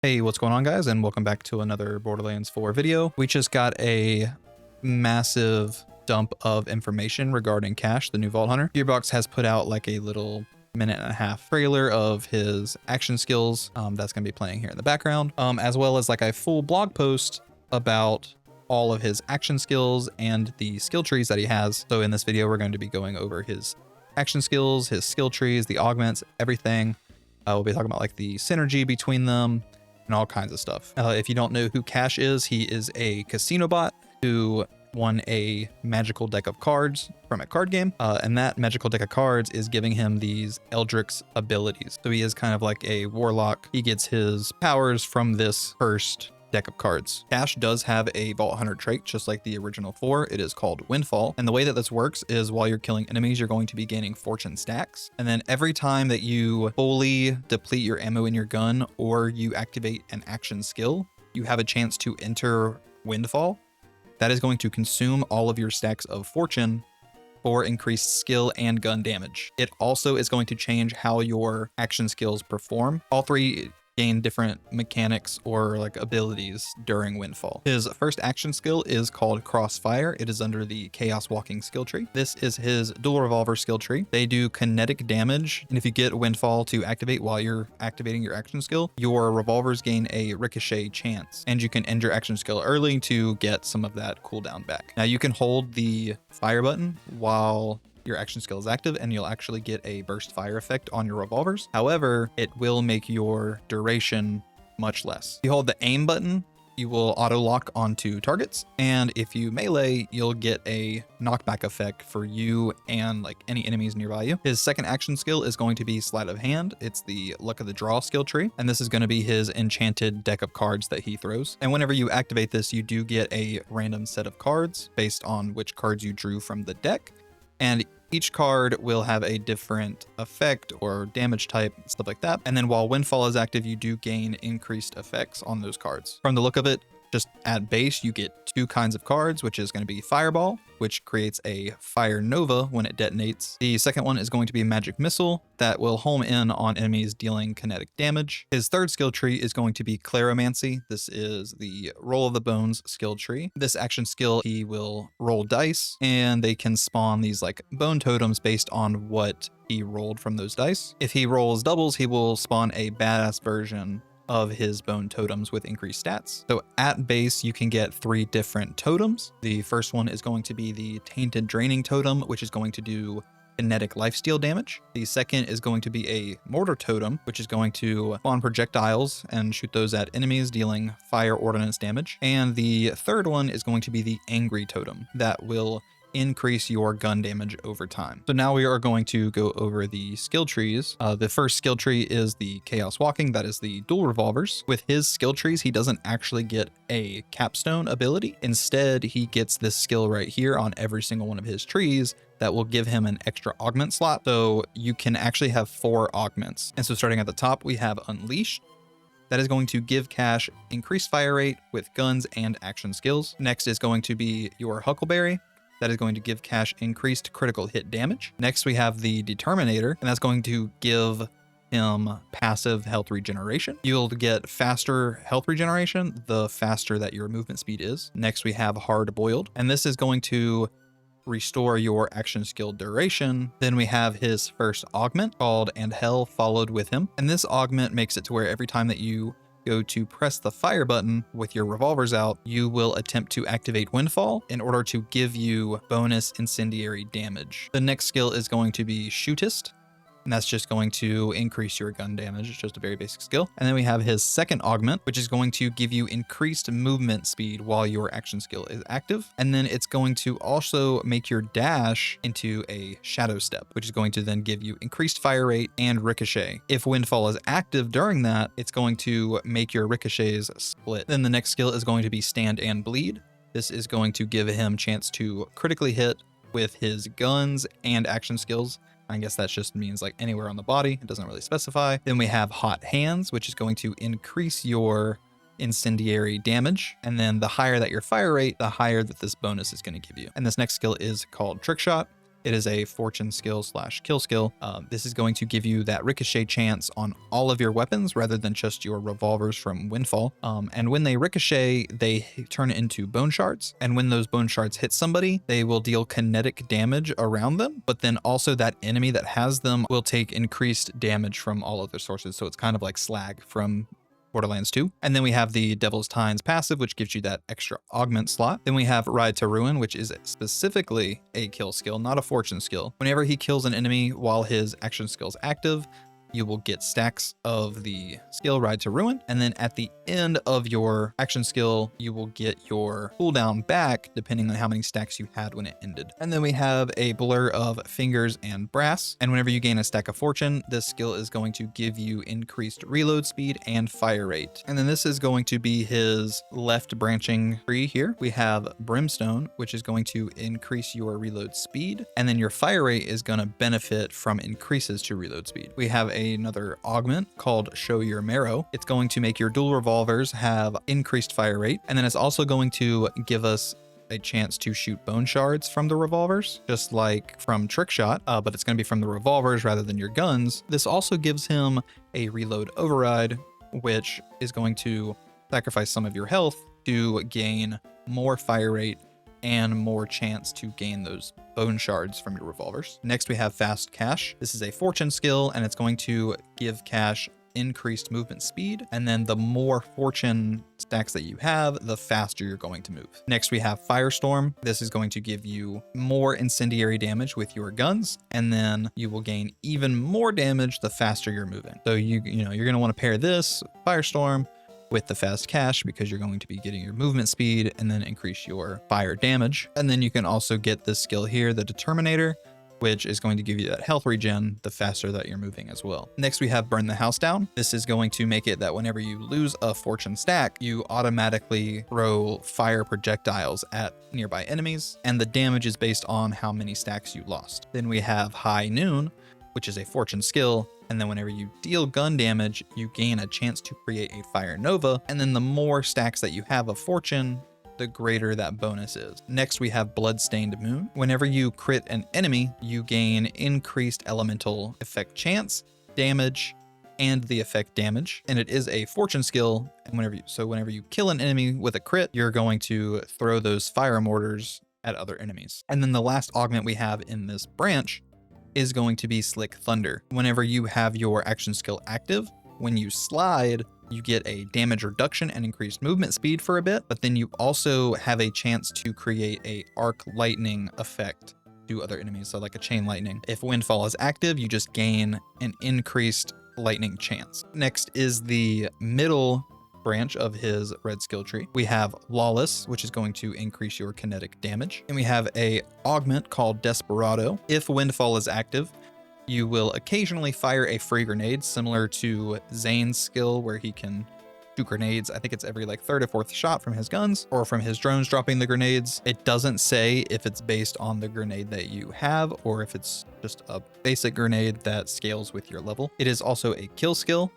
Hey, what's going on, guys, and welcome back to another Borderlands 4 video. We just got a massive dump of information regarding Cash, the new Vault Hunter. Gearbox has put out like a little minute-and-a-half trailer of his action skills that's going to be playing here in the background, as well as like a full blog post about all of his action skills and the skill trees that he has. So in this video, we're going to be going over his action skills, his skill trees, the augments, everything. We'll be talking about like the synergy between them, and all kinds of stuff. If you don't know who Cash is, he is a casino bot who won a magical deck of cards from a card game, and that magical deck of cards is giving him these Eldritch abilities. So he is kind of like a warlock. He gets his powers from this first deck of cards. Cash does have a Vault Hunter trait, just like the original 4. It is called Windfall. And the way that this works is while you're killing enemies, you're going to be gaining fortune stacks. And then every time that you fully deplete your ammo in your gun or you activate an action skill, you have a chance to enter Windfall. That is going to consume all of your stacks of fortune for increased skill and gun damage. It also is going to change how your action skills perform. All three gain different mechanics or like abilities during Windfall. His first action skill is called Crossfire. It is under the Chaos Walking skill tree. This is his dual revolver skill tree. They do kinetic damage, and if you get Windfall to activate while you're activating your action skill, your revolvers gain a ricochet chance, and you can end your action skill early to get some of that cooldown back. Now you can hold the fire button while your action skill is active, and you'll actually get a burst fire effect on your revolvers. However, it will make your duration much less. If you hold the aim button, you will auto lock onto targets, and if you melee, you'll get a knockback effect for you and like any enemies nearby you. His second action skill is going to be Sleight of Hand. It's the Luck of the Draw skill tree, and this is going to be his enchanted deck of cards that he throws. And whenever you activate this, you do get a random set of cards based on which cards you drew from the deck. And each card will have a different effect or damage type, stuff like that. And then while Windfall is active, you do gain increased effects on those cards. From the look of it, just at base, you get two kinds of cards, which is going to be Fireball, which creates a fire nova when it detonates. The second one is going to be Magic Missile that will home in on enemies dealing kinetic damage. His third skill tree is going to be Claromancy. This is the Roll of the Bones skill tree. This action skill, he will roll dice, and they can spawn these like bone totems based on what he rolled from those dice. If he rolls doubles, he will spawn a badass version of his bone totems with increased stats. So at base, you can get 3 different totems. The first one is going to be the Tainted Draining Totem, which is going to do kinetic lifesteal damage. The second is going to be a Mortar Totem, which is going to spawn projectiles and shoot those at enemies, dealing fire ordnance damage. And the third one is going to be the Angry Totem that will increase your gun damage over time. So now we are going to go over the skill trees. The first skill tree is the Chaos Walking. That is the dual revolvers. With his skill trees, he doesn't actually get a capstone ability. Instead, he gets this skill right here on every single one of his trees that will give him an extra augment slot. So you can actually have 4 augments. And so starting at the top, we have Unleashed. That is going to give Cash increased fire rate with guns and action skills. Next is going to be your Huckleberry. That is going to give Cash increased critical hit damage. Next, we have the Determinator, and that's going to give him passive health regeneration. You'll get faster health regeneration the faster that your movement speed is. Next, we have Hard Boiled, and this is going to restore your action skill duration. Then we have his first augment called And Hell followed with him. And this augment makes it to where every time that you go to press the fire button with your revolvers out, you will attempt to activate Windfall in order to give you bonus incendiary damage. The next skill is going to be Shootist, and that's just going to increase your gun damage. It's just a very basic skill. And then we have his second augment, which is going to give you increased movement speed while your action skill is active. And then it's going to also make your dash into a shadow step, which is going to then give you increased fire rate and ricochet. If Windfall is active during that, it's going to make your ricochets split. Then the next skill is going to be Stand and Bleed. This is going to give him chance to critically hit with his guns and action skills. I guess that just means like anywhere on the body. It doesn't really specify. Then we have Hot Hands, which is going to increase your incendiary damage. And then the higher that your fire rate, the higher that this bonus is going to give you. And this next skill is called Trick Shot. It is a fortune skill / kill skill. This is going to give you that ricochet chance on all of your weapons rather than just your revolvers from Windfall. And when they ricochet, they turn into bone shards. And when those bone shards hit somebody, they will deal kinetic damage around them. But then also that enemy that has them will take increased damage from all other sources. So it's kind of like slag from Borderlands 2. And then we have the Devil's Tines passive, which gives you that extra augment slot. Then we have Ride to Ruin, which is specifically a kill skill, not a fortune skill. Whenever he kills an enemy while his action skill is active, you will get stacks of the skill Ride to Ruin. And then at the end of your action skill, you will get your cooldown back depending on how many stacks you had when it ended. And then we have a Blur of Fingers and Brass. And whenever you gain a stack of fortune, this skill is going to give you increased reload speed and fire rate. And then this is going to be his left branching tree here. We have Brimstone, which is going to increase your reload speed. And then your fire rate is going to benefit from increases to reload speed. We have another augment called Show Your Marrow. It's going to make your dual revolvers have increased fire rate, and then it's also going to give us a chance to shoot bone shards from the revolvers, just like from Trick Shot, but it's going to be from the revolvers rather than your guns. This also gives him a reload override, which is going to sacrifice some of your health to gain more fire rate and more chance to gain those bone shards from your revolvers. Next, we have Fast Cash. This is a fortune skill, and it's going to give Cash increased movement speed. And then the more fortune stacks that you have, the faster you're going to move. Next, we have Firestorm. This is going to give you more incendiary damage with your guns, and then you will gain even more damage the faster you're moving. So you're going to want to pair this Firestorm with the Fast Cash because you're going to be getting your movement speed and then increase your fire damage. And then you can also get this skill here, the Determinator, which is going to give you that health regen the faster that you're moving as well. Next, we have Burn the House Down. This is going to make it that whenever you lose a fortune stack, you automatically throw fire projectiles at nearby enemies, and the damage is based on how many stacks you lost. Then we have High Noon, which is a fortune skill. And then whenever you deal gun damage, you gain a chance to create a Fire Nova. And then the more stacks that you have of fortune, the greater that bonus is. Next, we have Bloodstained Moon. Whenever you crit an enemy, you gain increased elemental effect chance, damage, and the effect damage. And it is a fortune skill. And whenever you kill an enemy with a crit, you're going to throw those fire mortars at other enemies. And then the last augment we have in this branch is going to be Slick Thunder. Whenever you have your action skill active, when you slide, you get a damage reduction and increased movement speed for a bit, but then you also have a chance to create a arc lightning effect to other enemies, so like a chain lightning. If Windfall is active, you just gain an increased lightning chance. Next is the middle branch of his red skill tree. We have Lawless, which is going to increase your kinetic damage. And we have a augment called Desperado. If Windfall is active, you will occasionally fire a free grenade similar to Zane's skill where he can shoot grenades. I think it's every like third or fourth shot from his guns or from his drones dropping the grenades. It doesn't say if it's based on the grenade that you have or if it's just a basic grenade that scales with your level. It is also a kill skill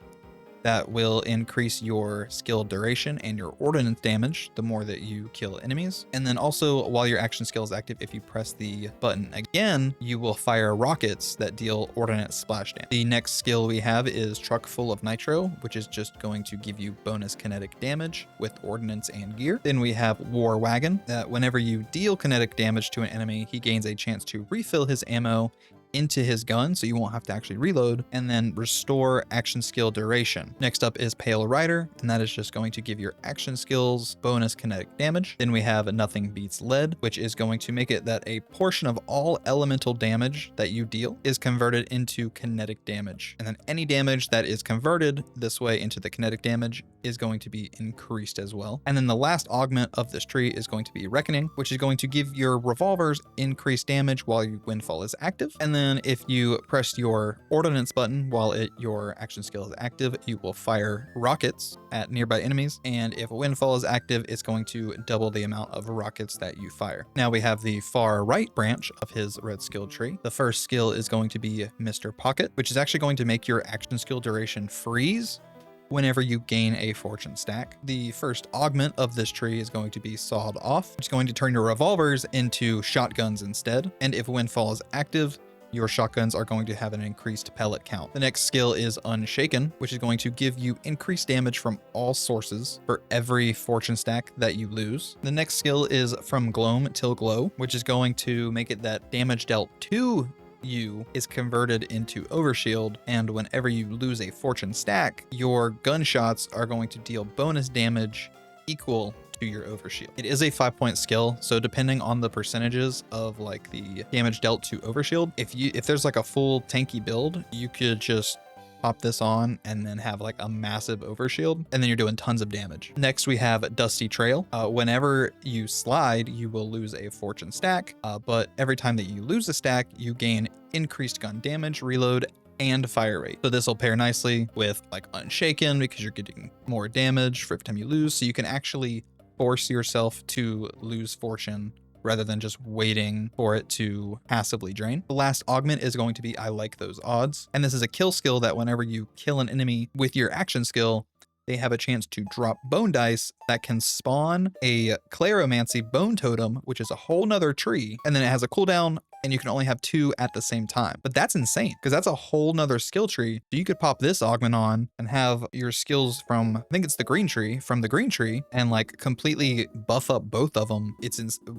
that will increase your skill duration and your ordnance damage the more that you kill enemies. And then also, while your action skill is active, if you press the button again, you will fire rockets that deal ordnance splash damage. The next skill we have is Truck Full of Nitro, which is just going to give you bonus kinetic damage with ordnance and gear. Then we have War Wagon, that whenever you deal kinetic damage to an enemy, he gains a chance to refill his ammo into his gun, so you won't have to actually reload, and then restore action skill duration. Next up is Pale Rider, and that is just going to give your action skills bonus kinetic damage. Then we have Nothing Beats Lead, which is going to make it that a portion of all elemental damage that you deal is converted into kinetic damage. And then any damage that is converted this way into the kinetic damage is going to be increased as well. And then the last augment of this tree is going to be Reckoning, which is going to give your revolvers increased damage while your Windfall is active. And then if you press your ordnance button while your action skill is active, you will fire rockets at nearby enemies. And if a Windfall is active, it's going to double the amount of rockets that you fire. Now we have the far right branch of his red skill tree. The first skill is going to be Mr. Pocket, which is actually going to make your action skill duration freeze whenever you gain a fortune stack. The first augment of this tree is going to be Sawed Off, which is going to turn your revolvers into shotguns instead. And if Windfall is active, your shotguns are going to have an increased pellet count. The next skill is Unshaken, which is going to give you increased damage from all sources for every fortune stack that you lose. The next skill is From Gloam Till Glow, which is going to make it that damage dealt to you is converted into overshield, and whenever you lose a fortune stack, your gunshots are going to deal bonus damage equal to your overshield. It is a 5-point skill, so depending on the percentages of like the damage dealt to overshield, if there's like a full tanky build, you could just pop this on and then have like a massive overshield, and then you're doing tons of damage. Next, we have Dusty Trail. Whenever you slide, you will lose a fortune stack, but every time that you lose a stack, you gain increased gun damage, reload, and fire rate. So this will pair nicely with like Unshaken because you're getting more damage for every time you lose. So you can actually force yourself to lose fortune rather than just waiting for it to passively drain. The last augment is going to be I Like Those Odds. And this is a kill skill that whenever you kill an enemy with your action skill, they have a chance to drop bone dice that can spawn a Claromancy bone totem, which is a whole nother tree. And then it has a cooldown and you can only have 2 at the same time. But that's insane because that's a whole nother skill tree. So you could pop this augment on and have your skills from, I think it's the green tree, and like completely buff up both of them.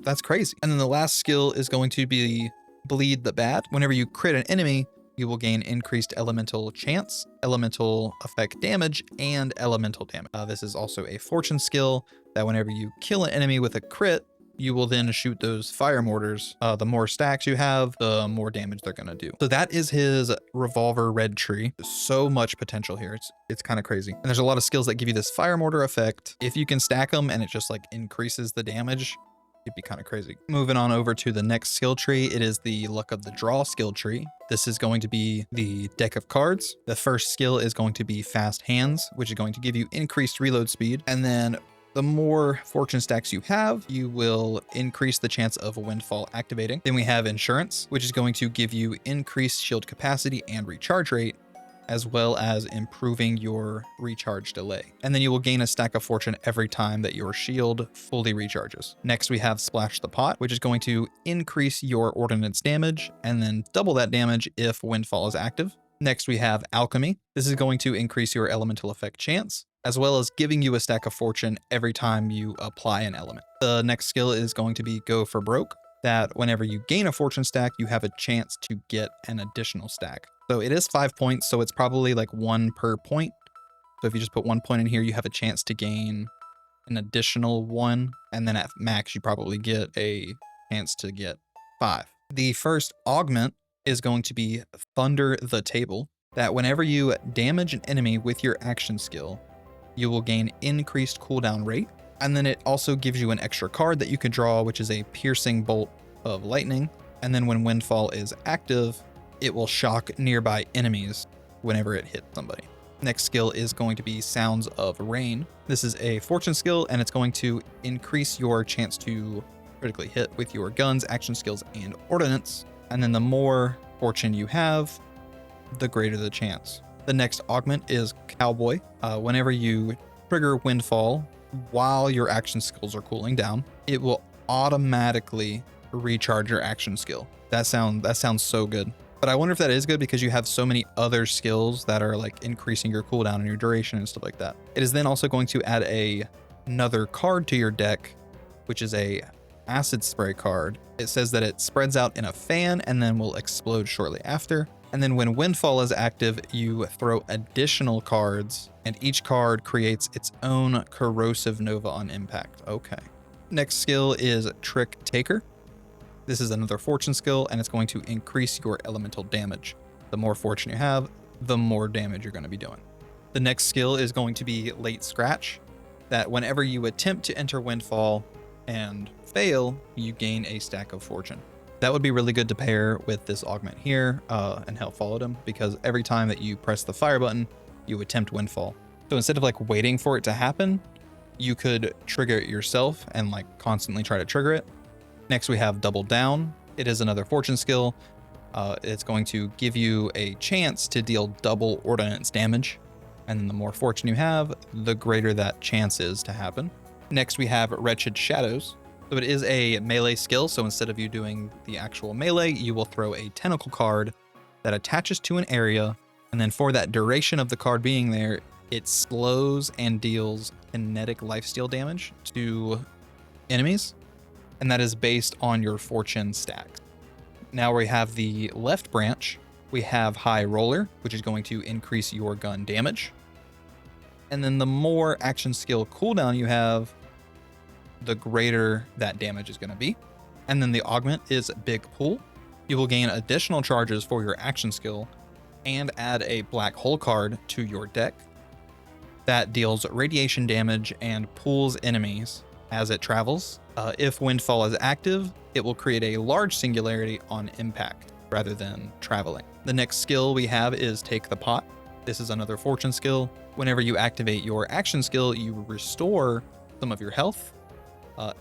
That's crazy. And then the last skill is going to be Bleed the Bad. Whenever you crit an enemy, you will gain increased elemental chance, elemental effect damage, and elemental damage. This is also a fortune skill that whenever you kill an enemy with a crit, you will then shoot those fire mortars. The more stacks you have, the more damage they're gonna do. So that is his revolver red tree. There's so much potential here. It's kind of crazy. And there's a lot of skills that give you this fire mortar effect. If you can stack them and it just like increases the damage, it'd be kind of crazy. Moving on over to the next skill tree, it is the Luck of the Draw skill tree. This is going to be the deck of cards. The first skill is going to be Fast Hands, which is going to give you increased reload speed. And then the more fortune stacks you have, you will increase the chance of a Windfall activating. Then we have Insurance, which is going to give you increased shield capacity and recharge rate, as well as improving your recharge delay. And then you will gain a stack of fortune every time that your shield fully recharges. Next, we have Splash the Pot, which is going to increase your ordnance damage and then double that damage if Windfall is active. Next, we have Alchemy. This is going to increase your elemental effect chance, as well as giving you a stack of fortune every time you apply an element. The next skill is going to be Go for Broke, that whenever you gain a fortune stack, you have a chance to get an additional stack. So it is 5 points, so it's probably like 1 per point. So if you just put 1 point in here, you have a chance to gain an additional 1. And then at max, you probably get a chance to get 5. The first augment is going to be Thunder the Table, that whenever you damage an enemy with your action skill, you will gain increased cooldown rate. And then it also gives you an extra card that you can draw, which is a Piercing Bolt of Lightning. And then when Windfall is active, it will shock nearby enemies whenever it hits somebody. Next skill is going to be Sounds of Rain. This is a fortune skill, and it's going to increase your chance to critically hit with your guns, action skills, and ordnance. And then the more fortune you have, the greater the chance. The next augment is Cowboy. Whenever you trigger Windfall while your action skills are cooling down, it will automatically recharge your action skill. That sounds so good. But I wonder if that is good because you have so many other skills that are like increasing your cooldown and your duration and stuff like that. It is then also going to add another card to your deck, which is a Acid Spray card. It says that it spreads out in a fan and then will explode shortly after. And then when Windfall is active, you throw additional cards, and each card creates its own corrosive nova on impact. Okay. Next skill is Trick Taker. This is another fortune skill, and it's going to increase your elemental damage. The more fortune you have, the more damage you're going to be doing. The next skill is going to be Late Scratch, that whenever you attempt to enter Windfall and fail, you gain a stack of fortune. That would be really good to pair with this augment here and help follow them, because every time that you press the fire button, you attempt Windfall. So instead of like waiting for it to happen, you could trigger it yourself and like constantly try to trigger it. Next, we have Double Down. It is another fortune skill. It's going to give you a chance to deal double ordnance damage. And then the more fortune you have, the greater that chance is to happen. Next, we have Wretched Shadows. So it is a melee skill. So instead of you doing the actual melee, you will throw a tentacle card that attaches to an area. And then for that duration of the card being there, it slows and deals kinetic lifesteal damage to enemies. And that is based on your fortune stacks. Now we have the left branch. We have High Roller, which is going to increase your gun damage. And then the more action skill cooldown you have, the greater that damage is going to be. And then the augment is Big Pool. You will gain additional charges for your action skill and add a black hole card to your deck that deals radiation damage and pulls enemies as it travels. If Windfall is active, it will create a large singularity on impact rather than traveling. The next skill we have is Take the Pot. This is another fortune skill. Whenever you activate your action skill, you restore some of your health.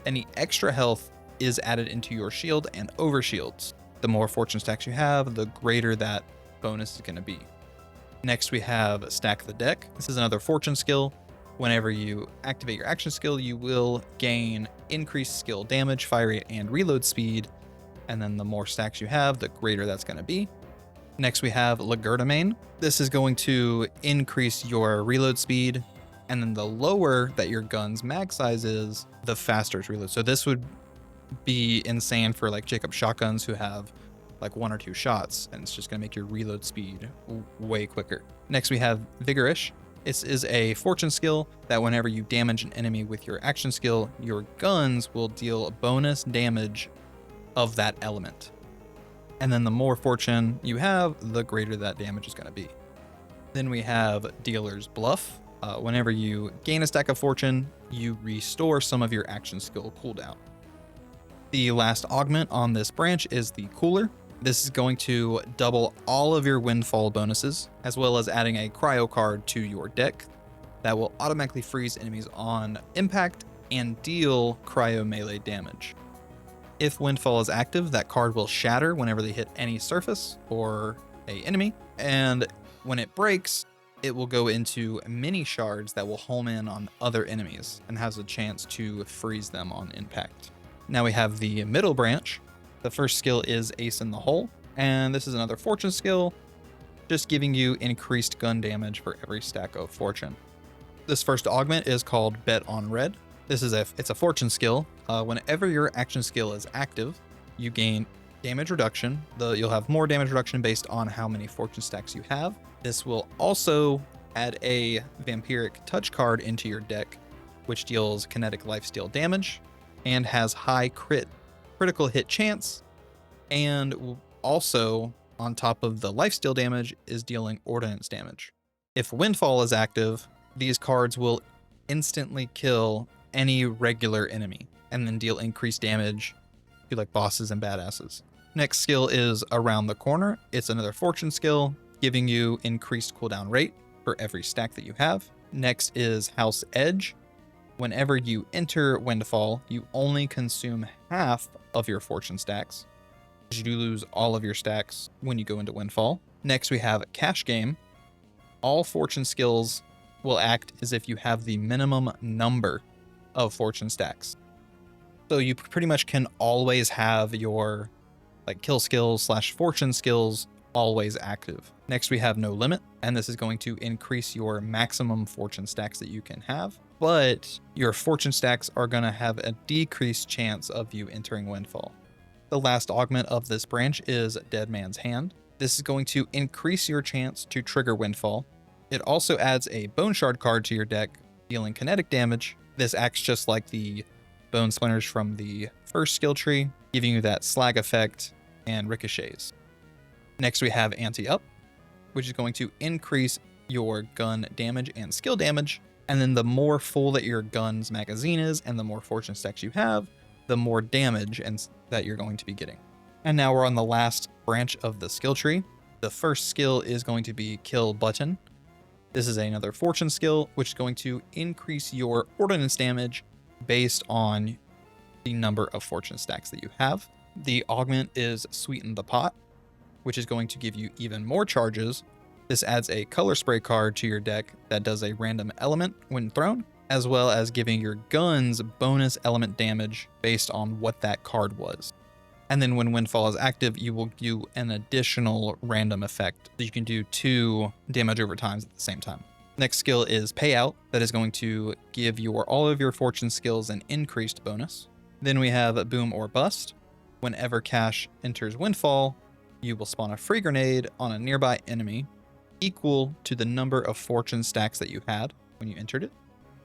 Any extra health is added into your shield and overshields. The more fortune stacks you have, the greater that bonus is going to be. Next, we have Stack the Deck. This is another fortune skill. Whenever you activate your action skill, you will gain increased skill damage, fire rate, and reload speed. And then the more stacks you have, the greater that's going to be. Next, we have Legerdemain. This is going to increase your reload speed. And then the lower that your gun's mag size is, the faster it's reload. So this would be insane for like Jacob shotguns who have like 1 or 2 shots, and it's just going to make your reload speed way quicker. Next, we have Vigorish. This is a fortune skill that whenever you damage an enemy with your action skill, your guns will deal bonus damage of that element. And then the more fortune you have, the greater that damage is going to be. Then we have Dealer's Bluff. Whenever you gain a stack of fortune, you restore some of your action skill cooldown. The last augment on this branch is the Cooler. This is going to double all of your Windfall bonuses, as well as adding a cryo card to your deck that will automatically freeze enemies on impact and deal cryo melee damage. If Windfall is active, that card will shatter whenever they hit any surface or an enemy, and when it breaks, it will go into mini shards that will home in on other enemies and has a chance to freeze them on impact. Now we have the middle branch. The first skill is Ace in the Hole, and this is another fortune skill, just giving you increased gun damage for every stack of fortune. This first augment is called Bet on Red. It's a fortune skill. Whenever your action skill is active, you gain damage reduction. You'll have more damage reduction based on how many fortune stacks you have. This will also add a vampiric touch card into your deck, which deals kinetic lifesteal damage and has high critical hit chance, and also on top of the lifesteal damage is dealing ordnance damage. If Windfall is active, these cards will instantly kill any regular enemy and then deal increased damage to like bosses and badasses. Next skill is Around the Corner. It's another fortune skill, giving you increased cooldown rate for every stack that you have. Next is House Edge. Whenever you enter Windfall, you only consume half of your fortune stacks. You do lose all of your stacks when you go into Windfall. Next, we have Cash Game. All fortune skills will act as if you have the minimum number of fortune stacks. So you pretty much can always have your like kill skills / fortune skills always active. Next, we have No Limit, and this is going to increase your maximum fortune stacks that you can have, but your fortune stacks are going to have a decreased chance of you entering Windfall. The last augment of this branch is Dead Man's Hand. This is going to increase your chance to trigger Windfall. It also adds a Bone Shard card to your deck, dealing kinetic damage. This acts just like the Bone Splinters from the first skill tree, giving you that slag effect and ricochets. Next, we have Anti-Up, which is going to increase your gun damage and skill damage. And then the more full that your gun's magazine is and the more fortune stacks you have, the more damage that you're going to be getting. And now we're on the last branch of the skill tree. The first skill is going to be Kill Button. This is another fortune skill, which is going to increase your ordnance damage based on the number of fortune stacks that you have. The augment is Sweeten the Pot, which is going to give you even more charges This adds a color spray card to your deck that does a random element when thrown, as well as giving your guns bonus element damage based on what that card was. And then when Windfall is active, you will do an additional random effect. You can do 2 damage over times at the same time. Next skill is Payout. That is going to give all of your fortune skills an increased bonus. Then we have Boom or Bust. Whenever cash enters Windfall, you will spawn a free grenade on a nearby enemy equal to the number of fortune stacks that you had when you entered it.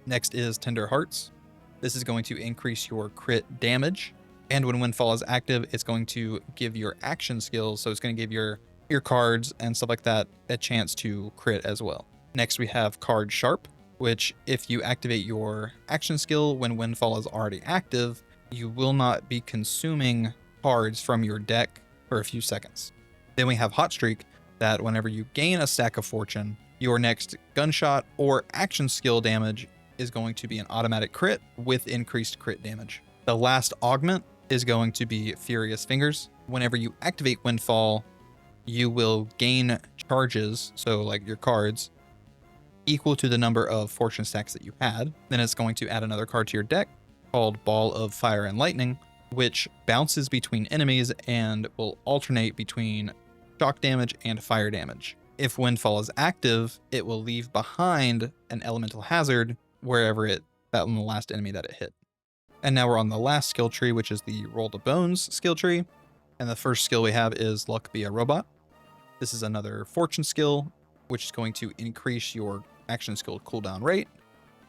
Next is Tender Hearts. This is going to increase your crit damage. And when Windfall is active, it's going to give your action skills. So it's going to give your cards and stuff like that a chance to crit as well. Next, we have Card Sharp, which if you activate your action skill when Windfall is already active, you will not be consuming cards from your deck for a few seconds. Then we have Hot Streak, that whenever you gain a stack of fortune, your next gunshot or action skill damage is going to be an automatic crit with increased crit damage. The last augment is going to be Furious Fingers. Whenever you activate Windfall, you will gain charges, so like your cards, equal to the number of fortune stacks that you had. Then it's going to add another card to your deck called Ball of Fire and Lightning, which bounces between enemies and will alternate between shock damage and fire damage. If Windfall is active, it will leave behind an elemental hazard wherever that on the last enemy that it hit. And now we're on the last skill tree, which is the Roll the Bones skill tree. And the first skill we have is Luck Be a Robot. This is another fortune skill, which is going to increase your action skill cooldown rate.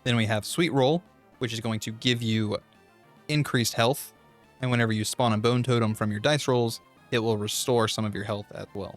Then we have Sweet Roll, which is going to give you increased health. And whenever you spawn a bone totem from your dice rolls, it will restore some of your health as well.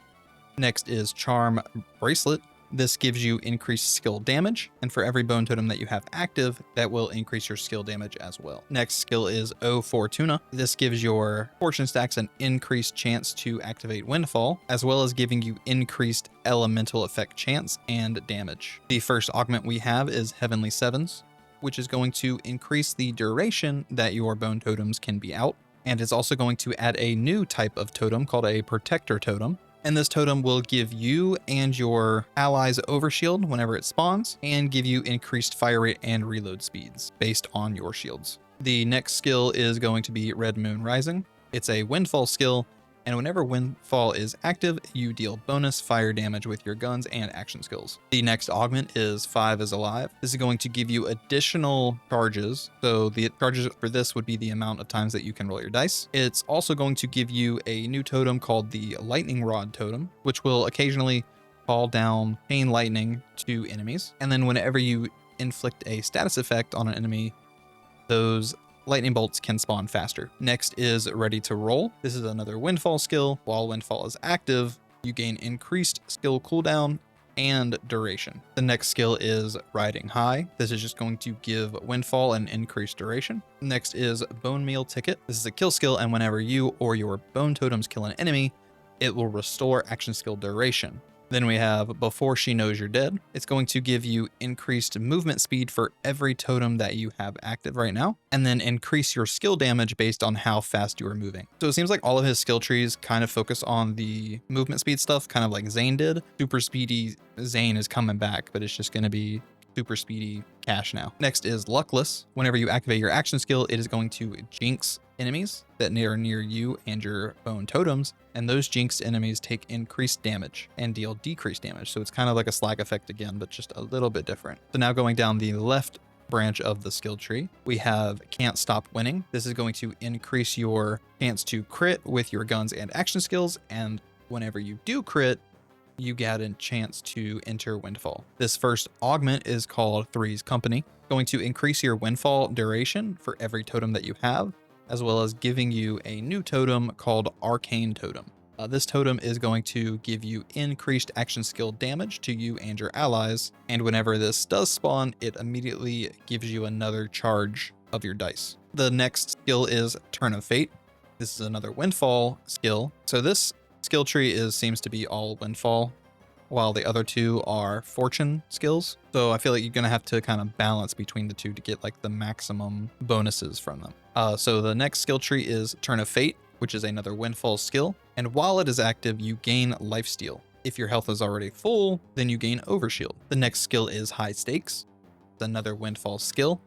Next is Charm Bracelet. This gives you increased skill damage, and for every bone totem that you have active, that will increase your skill damage as well. Next skill is O Fortuna. This gives your fortune stacks an increased chance to activate Windfall, as well as giving you increased elemental effect chance and damage. The first augment we have is Heavenly Sevens, which is going to increase the duration that your bone totems can be out, and it's also going to add a new type of totem called a Protector Totem. And this totem will give you and your allies overshield whenever it spawns, and give you increased fire rate and reload speeds based on your shields. The next skill is going to be Red Moon Rising. It's a Windfall skill, and whenever Windfall is active, you deal bonus fire damage with your guns and action skills. The next augment is 5 is Alive. This is going to give you additional charges. So the charges for this would be the amount of times that you can roll your dice. It's also going to give you a new totem called the Lightning Rod Totem, which will occasionally call down chain lightning to enemies. And then whenever you inflict a status effect on an enemy, those lightning bolts can spawn faster. Next is Ready to Roll. This is another Windfall skill. While Windfall is active, you gain increased skill cooldown and duration. The next skill is Riding High. This is just going to give Windfall an increased duration. Next is Bone Meal Ticket. This is a kill skill, and whenever you or your bone totems kill an enemy, it will restore action skill duration. Then we have Before She Knows You're Dead. It's going to give you increased movement speed for every totem that you have active right now, and then increase your skill damage based on how fast you are moving. So it seems like all of his skill trees kind of focus on the movement speed stuff, kind of like Zane did. Super speedy Zane is coming back, but it's just going to be super speedy Cash now. Next is Luckless. Whenever you activate your action skill, it is going to jinx enemies that are near you and your bone totems, and those jinxed enemies take increased damage and deal decreased damage. So it's kind of like a slag effect again, but just a little bit different. So now going down the left branch of the skill tree, we have Can't Stop Winning. This is going to increase your chance to crit with your guns and action skills, and whenever you do crit, you get a chance to enter Windfall. This first augment is called Three's Company, going to increase your Windfall duration for every totem that you have, as well as giving you a new totem called Arcane Totem. This totem is going to give you increased action skill damage to you and your allies, and whenever this does spawn, it immediately gives you another charge of your dice. The next skill is Turn of Fate. This is another Windfall skill. So this skill tree seems to be all Windfall, while the other two are fortune skills. So I feel like you're going to have to kind of balance between the two to get like the maximum bonuses from them. So the next skill tree is Turn of Fate, which is another Windfall skill. And while it is active, you gain lifesteal. If your health is already full, then you gain overshield. The next skill is high stakes. It's another windfall skill.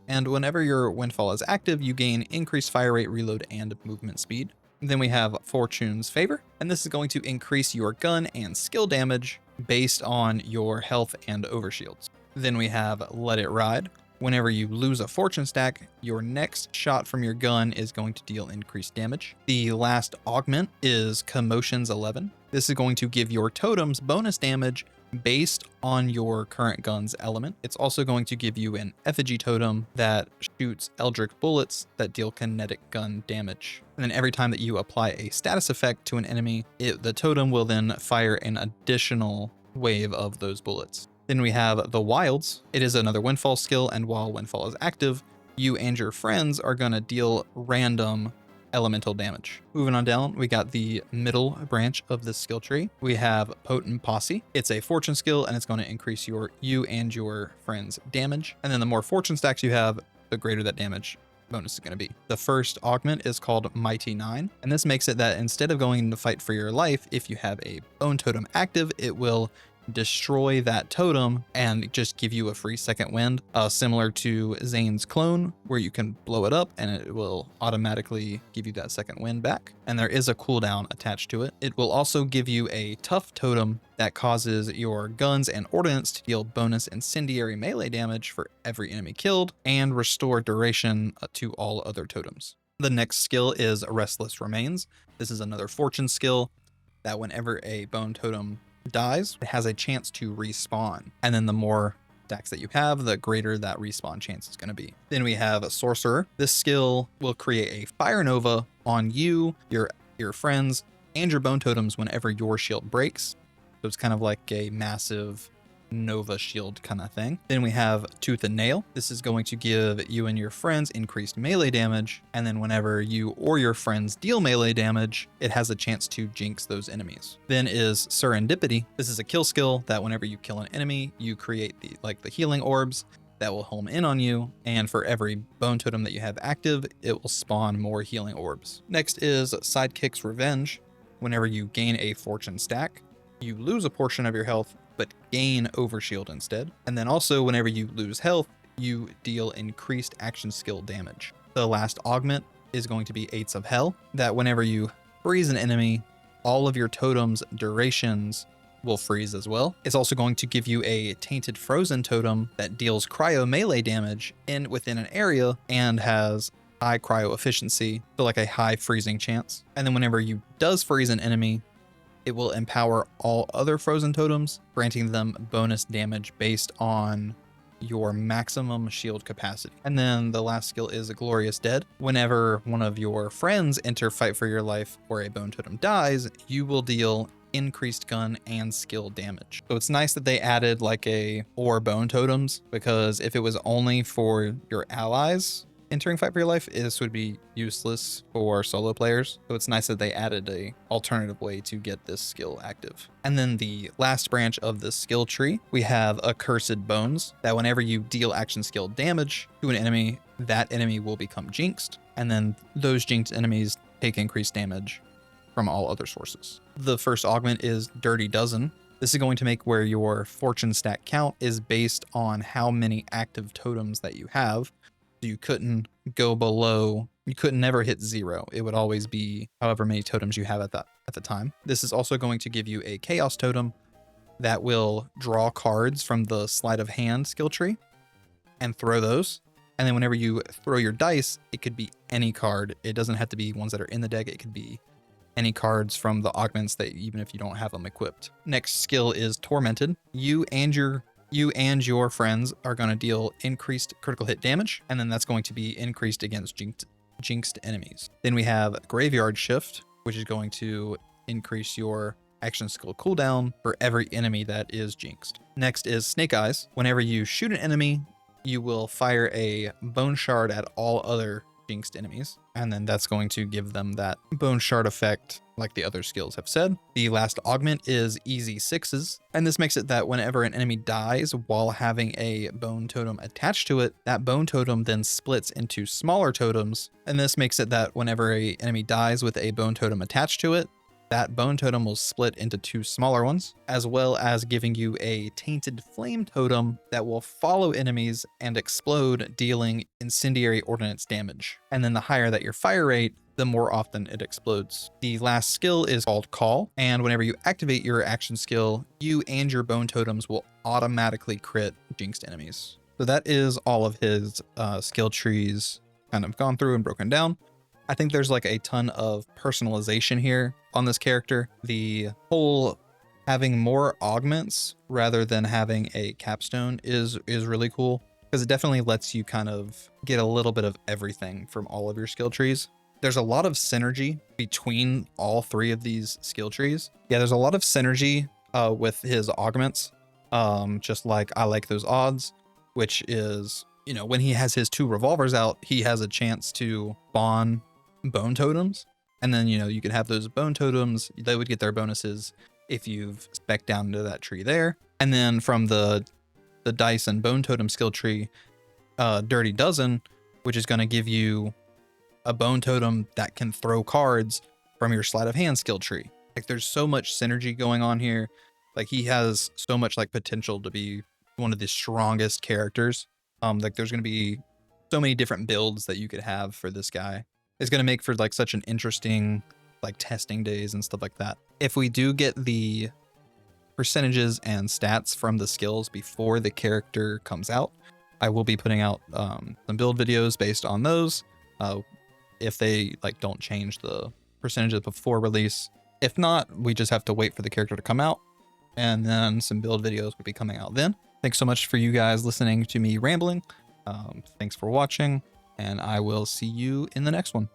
And whenever your windfall is active, you gain increased fire rate, reload, and movement speed. Then we have Fortune's Favor, and this is going to increase your gun and skill damage based on your health and overshields. Then we have Let It Ride. Whenever you lose a fortune stack, your next shot from your gun is going to deal increased damage. The last augment is Commotions 11. This is going to give your totems bonus damage based on your current gun's element. It's also going to give you an effigy totem that shoots eldritch bullets that deal kinetic gun damage. And then every time that you apply a status effect to an enemy, the totem will then fire an additional wave of those bullets. Then we have the Wilds. It is another windfall skill, and while windfall is active, you and your friends are going to deal random elemental damage. Moving on down, we got the middle branch of this skill tree. We have Potent Posse. It's a fortune skill, and it's going to increase you and your friends' damage. And then the more fortune stacks you have, the greater that damage bonus is going to be. The first augment is called Mighty 9, and this makes it that instead of going to fight for your life, if you have a bone totem active, it will destroy that totem and just give you a free second wind, similar to Zane's clone, where you can blow it up and it will automatically give you that second wind back. And there is a cooldown attached to it. It will also give you a tough totem that causes your guns and ordnance to deal bonus incendiary melee damage for every enemy killed and restore duration to all other totems. The next skill is Restless Remains. This is another fortune skill that whenever a bone totem dies, it has a chance to respawn. And then the more stacks that you have, the greater that respawn chance is going to be. Then we have a Sorcerer. This skill will create a fire nova on you, your friends, and your bone totems whenever your shield breaks. So it's kind of like a massive Nova shield kind of thing. Then we have Tooth and Nail. This is going to give you and your friends increased melee damage, and then whenever you or your friends deal melee damage, it has a chance to jinx those enemies. Then is Serendipity. This is a kill skill that whenever you kill an enemy, you create the healing orbs that will home in on you, and for every bone totem that you have active, it will spawn more healing orbs. Next is Sidekick's Revenge. Whenever you gain a fortune stack, you lose a portion of your health but gain overshield instead. And then also whenever you lose health, you deal increased action skill damage. The last augment is going to be Eights of Hell, that whenever you freeze an enemy, all of your totems' durations will freeze as well. It's also going to give you a Tainted Frozen totem that deals cryo melee damage within an area and has high cryo efficiency, so like a high freezing chance. And then whenever you does freeze an enemy, it will empower all other frozen totems, granting them bonus damage based on your maximum shield capacity. And then the last skill is a Glorious Dead. Whenever one of your friends enter Fight for Your Life or a bone totem dies, you will deal increased gun and skill damage. So it's nice that they added or bone totems, because if it was only for your allies entering Fight for Your Life, this would be useless for solo players. So it's nice that they added a alternative way to get this skill active. And then the last branch of the skill tree, we have Accursed Bones, that whenever you deal action skill damage to an enemy, that enemy will become jinxed. And then those jinxed enemies take increased damage from all other sources. The first augment is Dirty Dozen. This is going to make where your fortune stack count is based on how many active totems that you have. You couldn't go below, you couldn't never hit 0. It would always be however many totems you have at the time. This is also going to give you a Chaos totem that will draw cards from the Sleight of Hand skill tree and throw those. And then whenever you throw your dice, it could be any card. It doesn't have to be ones that are in the deck. It could be any cards from the augments that even if you don't have them equipped. Next skill is Tormented. You and your friends are going to deal increased critical hit damage, and then that's going to be increased against jinxed enemies. Then we have Graveyard Shift, which is going to increase your action skill cooldown for every enemy that is jinxed. Next is Snake Eyes. Whenever you shoot an enemy, you will fire a bone shard at all other jinxed enemies, and then that's going to give them that bone shard effect like the other skills have said. The last augment is Easy Sixes, and this makes it that whenever an enemy dies while having a bone totem attached to it, that bone totem then splits into smaller totems, and this makes it that whenever an enemy dies with a bone totem attached to it, that bone totem will split into 2 smaller ones, as well as giving you a tainted flame totem that will follow enemies and explode, dealing incendiary ordnance damage. And then the higher that your fire rate, the more often it explodes. The last skill is called Call, and whenever you activate your action skill, you and your bone totems will automatically crit jinxed enemies. So that is all of his skill trees kind of gone through and broken down. I think there's like a ton of personalization here on this character. The whole having more augments rather than having a capstone is really cool, because it definitely lets you kind of get a little bit of everything from all of your skill trees. There's a lot of synergy between all 3 of these skill trees. Yeah, there's a lot of synergy with his augments, just like I Like Those Odds, which is, you know, when he has his 2 revolvers out, he has a chance to spawn bone totems, and then, you know, you could have those bone totems, they would get their bonuses if you've spec'd down into that tree there. And then from the dice and bone totem skill tree, Dirty Dozen, which is going to give you a bone totem that can throw cards from your sleight of hand skill tree. Like, there's so much synergy going on here. Like, he has so much like potential to be one of the strongest characters. Like, there's going to be so many different builds that you could have for this guy. It's going to make for like such an interesting like testing days and stuff like that. If we do get the percentages and stats from the skills before the character comes out, I will be putting out some build videos based on those. If they like don't change the percentages before release. If not, we just have to wait for the character to come out, and then some build videos will be coming out then. Thanks so much for you guys listening to me rambling. Thanks for watching, and I will see you in the next one.